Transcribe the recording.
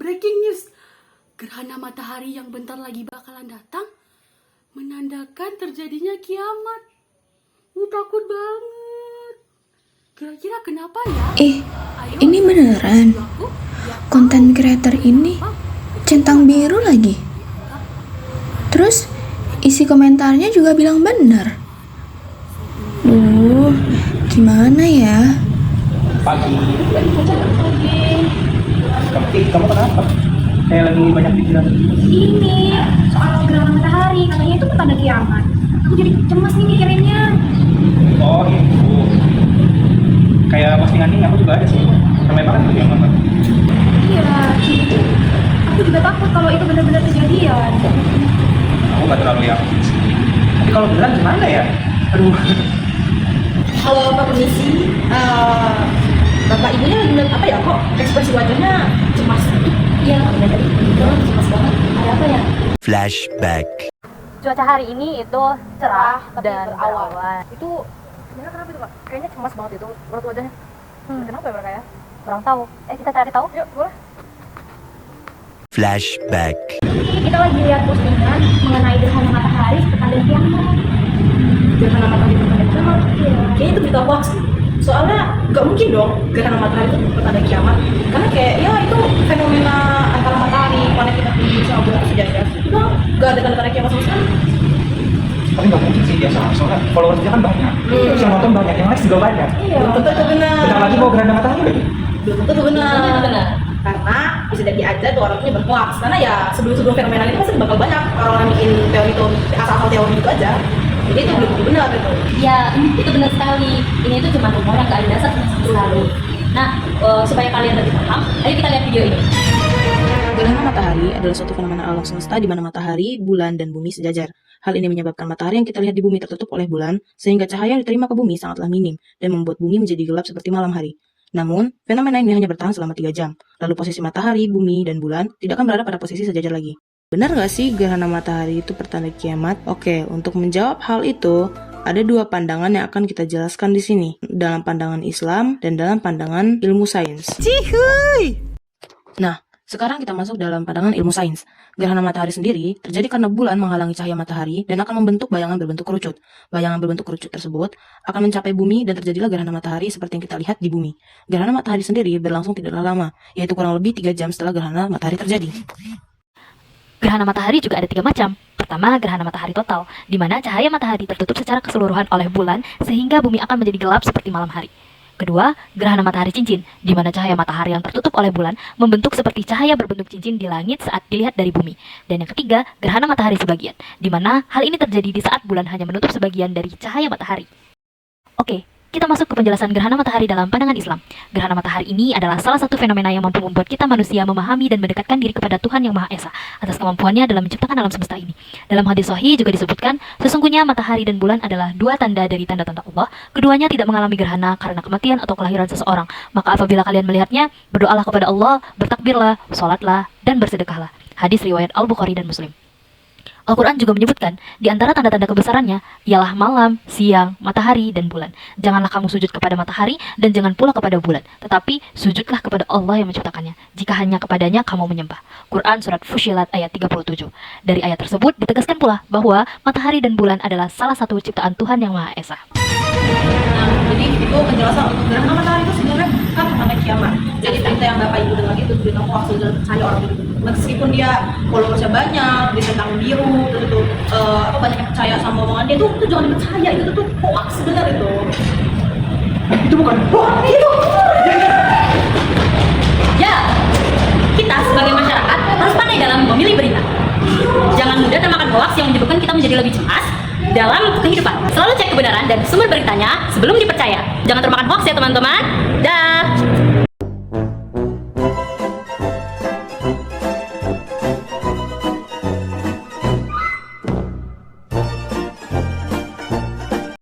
Breaking news, gerhana matahari yang bentar lagi bakalan datang menandakan terjadinya kiamat. Takut banget. Kira-kira kenapa ya? Ini beneran. Konten creator ini centang biru lagi. Terus isi komentarnya juga bilang benar. Gimana ya? Pagi. Kamu kenapa? Kayak lagi banyak pikiran. Ini soal gerhana matahari, katanya itu tanda kiamat. Aku jadi cemas nih mikirinnya. Oh gitu. Kayak postingan aku juga ada sih. Ramai banget tuh yang nonton. Iya, aku juga takut kalau itu benar-benar kejadian. Aku nggak terlalu yang. Tapi kalau beneran gimana ya? Aduh. Halo Pak Permisi, Bapak Ibunya lagi ngeliat apa ya? Kok ekspresi wajahnya cemas? Iya, benar tadi cemas banget. Ada apa ya? Flashback. Cuaca hari ini itu cerah dan berawan. berawan. Itu sebenarnya kenapa itu Pak? Kayaknya cemas banget itu menurut wajahnya. Kenapa ya mereka ya? Kurang tahu. Kita cari tahu. Yuk, boleh. Flashback. Kita lagi lihat postingan mengenai gerhana matahari tanda kiamat. Gerhana matahari itu tanda kiamat. Kayaknya itu berita hoax. Soalnya nggak mungkin dong gerhana matahari itu pertanda kiamat. Karena kayak ya itu fenomena antara matahari, planet kita sendiri sama bulan sejajar. Itu nggak ada tanda-tanda kiamat sama sekali. Tapi nggak mungkin sih biasa. Soalnya followersnya kan banyak. Terus yang nonton banyak, yang likes juga banyak. Iya, belum tentu itu benar. Bentar lagi mau gerhana matahari lagi. Belum tentu itu benar. Karena bisa jadi aja tuh orang punya berhoax. Karena ya sebelum fenomena ini pasti bakal banyak orang-orang bikin teori itu asal-asal teori itu aja. Jadi itu belum tentu benar gitu. Ya, itu benar sekali. Ini itu cuma rumor yang nggak ada dasar sama sekali. Nah, supaya kalian lebih paham, ayo kita lihat video ini. Gerhana matahari adalah suatu fenomena alam semesta di mana matahari, bulan, dan bumi sejajar. Hal ini menyebabkan matahari yang kita lihat di bumi tertutup oleh bulan, sehingga cahaya yang diterima ke bumi sangatlah minim dan membuat bumi menjadi gelap seperti malam hari. Namun, fenomena ini hanya bertahan selama 3 jam. Lalu posisi matahari, bumi, dan bulan tidak akan berada pada posisi sejajar lagi. Benar nggak sih gerhana matahari itu pertanda kiamat? Oke, untuk menjawab hal itu, ada 2 pandangan yang akan kita jelaskan di sini. Dalam pandangan Islam dan dalam pandangan ilmu sains. Nah, sekarang kita masuk dalam pandangan ilmu sains. Gerhana matahari sendiri terjadi karena bulan menghalangi cahaya matahari dan akan membentuk bayangan berbentuk kerucut. Bayangan berbentuk kerucut tersebut akan mencapai bumi dan terjadilah gerhana matahari seperti yang kita lihat di bumi. Gerhana matahari sendiri berlangsung tidaklah lama, yaitu kurang lebih 3 jam setelah gerhana matahari terjadi. Gerhana matahari juga ada 3 macam. Pertama, gerhana matahari total, di mana cahaya matahari tertutup secara keseluruhan oleh bulan sehingga bumi akan menjadi gelap seperti malam hari. Kedua, gerhana matahari cincin, di mana cahaya matahari yang tertutup oleh bulan membentuk seperti cahaya berbentuk cincin di langit saat dilihat dari bumi. Dan yang ketiga, gerhana matahari sebagian, di mana hal ini terjadi di saat bulan hanya menutup sebagian dari cahaya matahari. Oke, kita masuk ke penjelasan gerhana matahari dalam pandangan Islam. Gerhana matahari ini adalah salah satu fenomena yang mampu membuat kita manusia memahami dan mendekatkan diri kepada Tuhan Yang Maha Esa atas kemampuannya dalam menciptakan alam semesta ini. Dalam hadis sahih juga disebutkan, sesungguhnya matahari dan bulan adalah 2 tanda dari tanda-tanda Allah. Keduanya tidak mengalami gerhana karena kematian atau kelahiran seseorang. Maka apabila kalian melihatnya, berdoalah kepada Allah, bertakbirlah, sholatlah, dan bersedekahlah. Hadis riwayat Al-Bukhari dan Muslim. Al-Quran juga menyebutkan, di antara tanda-tanda kebesarannya ialah malam, siang, matahari, dan bulan. Janganlah kamu sujud kepada matahari dan jangan pula kepada bulan, tetapi sujudlah kepada Allah yang menciptakannya, jika hanya kepadanya kamu menyembah. Quran Surat Fussilat ayat 37. Dari ayat tersebut ditegaskan pula bahwa matahari dan bulan adalah salah satu ciptaan Tuhan Yang Maha Esa. Nah, jadi itu penjelasan untuk gerhana matahari itu sebenarnya kan tanda kiamat. Jadi berita yang Bapak Ibu dengar itu berita hoax dan percaya orang itu. Meskipun dia followersnya banyak, dia tentang biru, terus itu banyak yang percaya sama omongan dia itu jangan dipercaya, itu tuh hoax sebenarnya itu. Itu bukan. Wah, itu. Ya, kita sebagai masyarakat harus pandai dalam memilih berita. Jangan mudah termakan hoax yang menyebabkan kita menjadi lebih cemas dalam kehidupan. Selalu cek kebenaran dan sumber beritanya sebelum dipercaya. Jangan termakan hoax ya teman-teman. Dah.